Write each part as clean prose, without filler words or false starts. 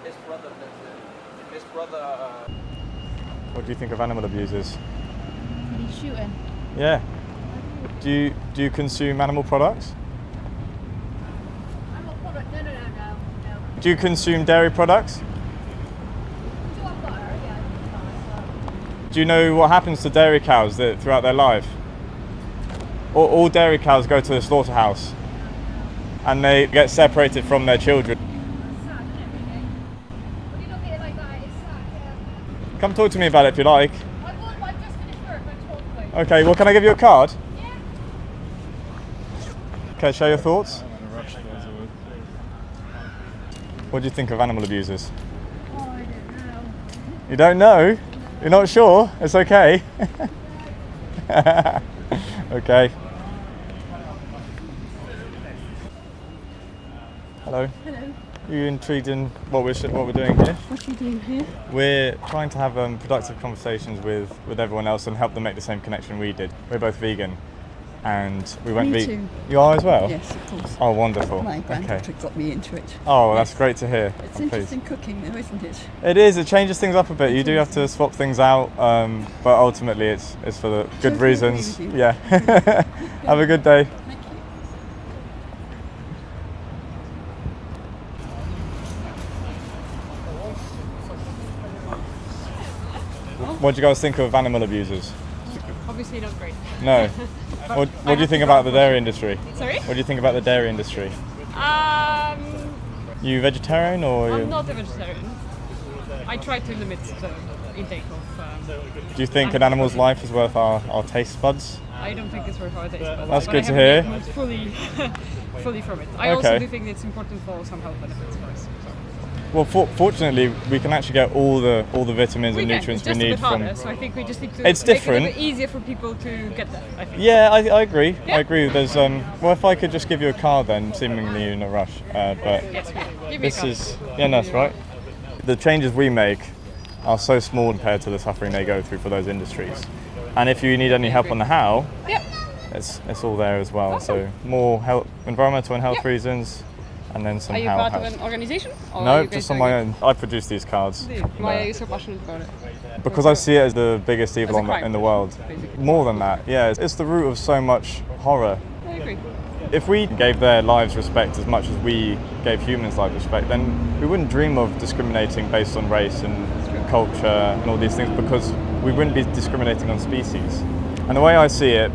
His brother. What do you think of animal abusers? He's shooting. Yeah. Do you consume animal products? Animal product? No. Do you consume dairy products? Do want butter? Yeah. Do you know what happens to dairy cows throughout their life? All dairy cows go to the slaughterhouse and they get separated from their children. Sad, isn't it, really? When you look at it like that, it's sad, yeah. Come talk to me about it if you like. I would, but I've just finished work. I'm talking. Okay, well, can I give you a card? Yeah. Okay, share your thoughts. What do you think of animal abusers? Oh, I don't know. You don't know? You're not sure? It's okay. Okay. Hello. Hello. Are you intrigued in what we're doing here? What are you doing here? We're trying to have productive conversations with everyone else and help them make the same connection we did. We're both vegan, and we went Me vegan. too. You are as well? Yes, of course. Oh, wonderful. My granddaughter Okay. got me into it. Oh, that's Yes. great to hear. It's I'm pleased. interesting cooking though, isn't it? It is. It changes things up a bit. You do have is. to swap things out, but ultimately it's for the good Totally agree reasons. with you. Yeah. Have a good day. Thank you. What do you guys think of animal abusers? Obviously not great. No. What do you think about the dairy industry? Sorry? What do you think about the dairy industry? You vegetarian or? I'm not a vegetarian. I try to limit the intake of. Do you think an animal's life is worth our taste buds? I don't think it's worth our taste buds. That's but good I to haven't hear. moved fully from it. I Okay. also do think it's important for some health benefits for us. So. Well, fortunately, we can actually get all the vitamins and nutrients it's just we need a bit harder, from. so I think we just need to It's make different. it a bit easier for people to get that. I think. Yeah, I agree. Yeah. I agree. There's well, if I could just give you a card, then seemingly you're in a rush. But Yes, give me a this card. is that's right. The changes we make are so small compared to the suffering they go through for those industries. And if you need any help on the how, Yep. it's all there as well. Awesome. So more health, environmental and health Yep. reasons, and then some Are you how part help. of an organization? Or are No, you guys just on doing my it? own. I produce these cards. Why are you so passionate about it? Because I see it as the biggest evil As a crime, in the world. basically. More than that, yeah. It's the root of so much horror. I agree. If we gave their lives respect as much as we gave humans' lives respect, then we wouldn't dream of discriminating based on race and culture and all these things, because we wouldn't be discriminating on species. And the way I see it,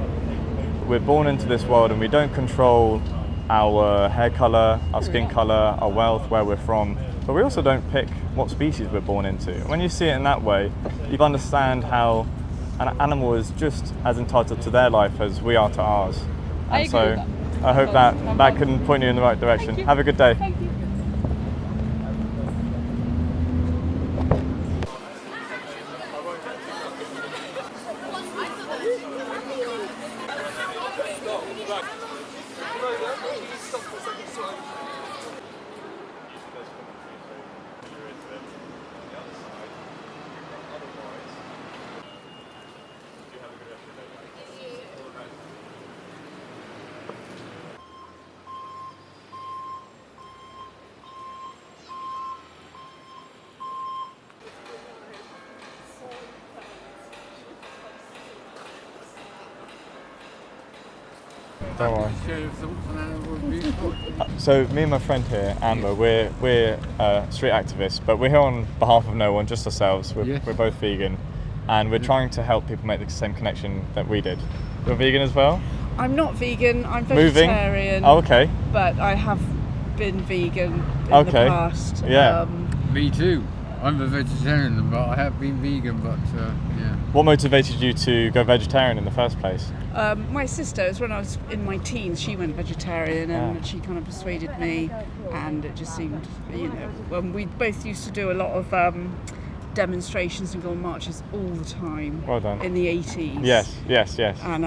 we're born into this world and we don't control our hair colour, our skin colour, our wealth, where we're from, but we also don't pick what species we're born into. When you see it in that way, you understand how an animal is just as entitled to their life as we are to ours. I And agree so with that. I hope that can point you in the right direction. you. Have a good day. Thank you. Don't worry. Share your thoughts on animal abuse. So me and my friend here, Amber, we're street activists, but we're here on behalf of no one, just ourselves. Yes. We're both vegan, and we're trying to help people make the same connection that we did. You're vegan as well? I'm not vegan, I'm Moving? vegetarian, Oh, okay. but I have been vegan in the Okay. past. Yeah. Me too. I'm a vegetarian, but I have been vegan. But yeah. What motivated you to go vegetarian in the first place? My sister, was when I was in my teens, she went vegetarian and she kind of persuaded me, and it just seemed, when we both used to do a lot of demonstrations and go on marches all the time. Well done. In the 80s. Yes. And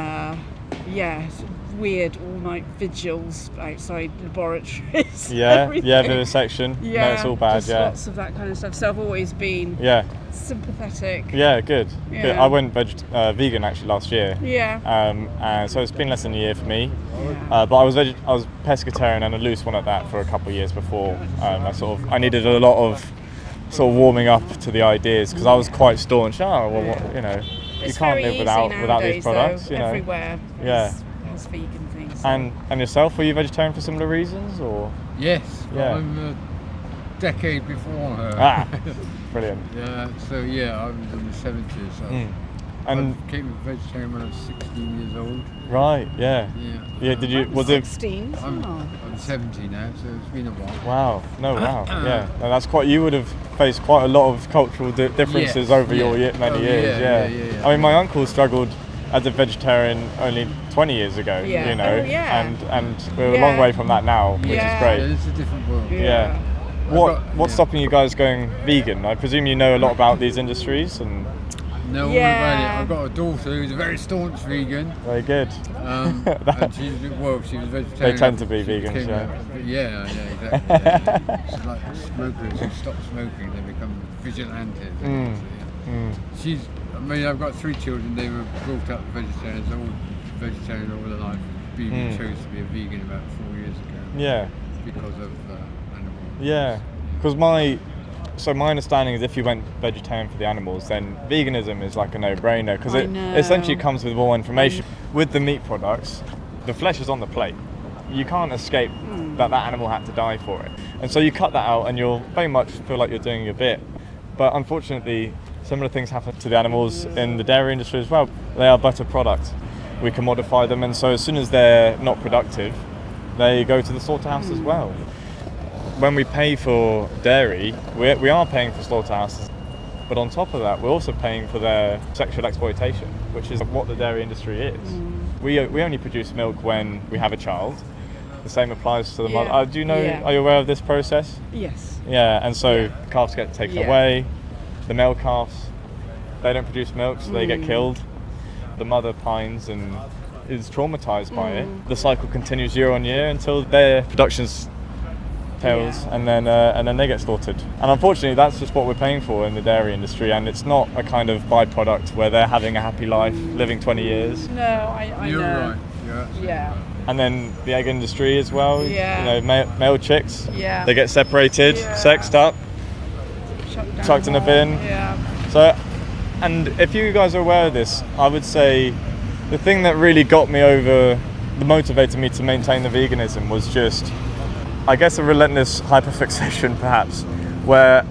weird all-night vigils outside laboratories. Yeah, everything. yeah, vivisection. Yeah, no, it's all bad. just Yeah, lots of that kind of stuff. So I've always been yeah, sympathetic. yeah. Good. Good. Yeah. I went vegan actually last year. Yeah. And so it's been less than a year for me. Yeah. But I was pescatarian and a loose one at that for a couple of years before. I needed a lot of sort of warming up to the ideas because I was quite staunch. Oh, well, you know, you It's can't very live easy without nowadays, these products. though. You know. Everywhere Yeah. has vegan things. So. And yourself, were you vegetarian for similar reasons or? Yes, Yeah. I'm a decade before her. Ah, brilliant. Yeah, so yeah, I was in the 70s. So And I became a vegetarian when I was 16 years old. right, yeah. Yeah. Yeah, did you? Was it? 16. I'm 70 now, so it's been a while. Wow. No, wow. Yeah. No, that's quite. You would have faced quite a lot of cultural differences Yes, over your yeah. many Oh, years. yeah. I mean, my uncle struggled as a vegetarian only 20 years ago. Yeah. You know, Oh, yeah. and we're a long Yeah. way from that now, which Yeah. is Yeah, great. it's a different world. Yeah. What's stopping you guys going vegan? I presume you know a lot about these industries and No, Yeah. all about it. I've got a daughter who's a very staunch vegan. very good. And she was vegetarian. They tend to be She vegans, became yeah. exactly. Yeah. She's like smokers who stop smoking, they become vigilantes. I mean, I've got 3 children, they were brought up vegetarians, all vegetarian all their life. Bibi chose to be a vegan about 4 years ago Yeah. because of animals. Yeah. Because my understanding is if you went vegetarian for the animals, then veganism is like a no-brainer because I it know. essentially comes with more information. With the meat products, the flesh is on the plate. You can't escape that animal had to die for it. And so you cut that out and you'll very much feel like you're doing your bit. But unfortunately, similar things happen to the animals in the dairy industry as well. They are butter products. We can modify them, and so as soon as they're not productive, they go to the slaughterhouse as well. When we pay for dairy, we are paying for slaughterhouses, but on top of that, we're also paying for their sexual exploitation, which is what the dairy industry is. We only produce milk when we have a child. The same applies to the mother. Yeah. Do you know? Yeah. Are you aware of this process? Yes. Yeah, and so calves get taken Yeah. away. The male calves, they don't produce milk, so they get killed. The mother pines and is traumatized by it. The cycle continues year on year until their production's fails, and then they get slaughtered. And unfortunately, that's just what we're paying for in the dairy industry, and it's not a kind of byproduct where they're having a happy life, living 20 years. No, I You're know. right. You're absolutely Yeah. right. And then the egg industry as well. Yeah. You know, male chicks. Yeah. They get separated, Yeah. sexed up, Shut down chucked in a more. bin. Yeah. So, and if you guys are aware of this, I would say the thing that really got me over, that motivated me to maintain the veganism was just, I guess, a relentless hyperfixation perhaps, where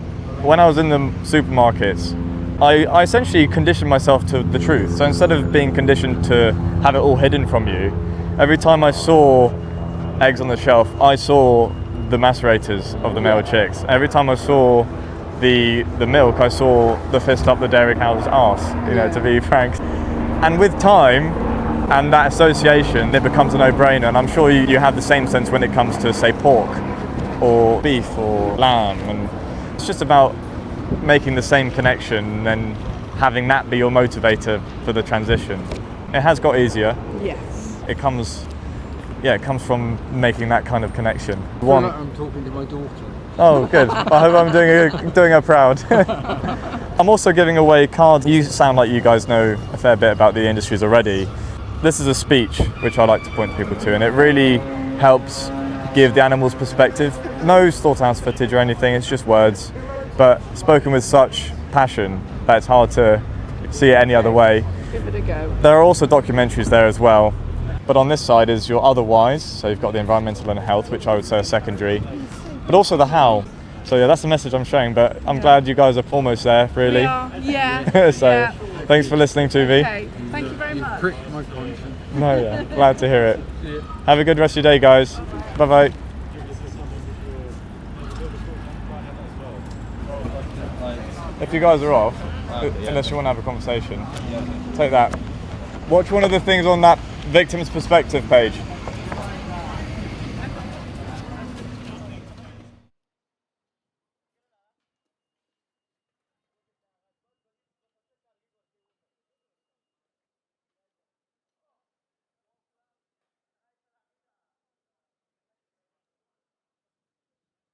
when I was in the supermarkets, I essentially conditioned myself to the truth. So instead of being conditioned to have it all hidden from you, every time I saw eggs on the shelf, I saw the macerators of the male chicks. Every time I saw the milk, I saw the fist up the dairy cow's arse, you know, to be frank. And with time and that association, it becomes a no-brainer. And I'm sure you have the same sense when it comes to, say, pork or beef or lamb. And it's just about making the same connection and having that be your motivator for the transition. It has got easier. Yes. It comes from making that kind of connection. I feel like I'm talking to my daughter. Oh, good. I hope I'm doing her proud. I'm also giving away cards. You sound like you guys know a fair bit about the industries already. This is a speech which I like to point people to, and it really helps give the animals perspective. No slaughterhouse footage or anything, it's just words, but spoken with such passion that it's hard to see it any other way. Give it a go. There are also documentaries there as well, but on this side is your otherwise, so you've got the environmental and health, which I would say are secondary, but also the how. So yeah, that's the message I'm showing, but I'm glad you guys are almost there, really. Yeah. So yeah. thanks for listening to me. Okay. Thank you very You much. pricked my conscience. No, yeah, glad to hear it. Have a good rest of your day, guys. Bye-bye. If you guys are off, unless you want to have a conversation, take that. Watch one of the things on that victim's perspective page.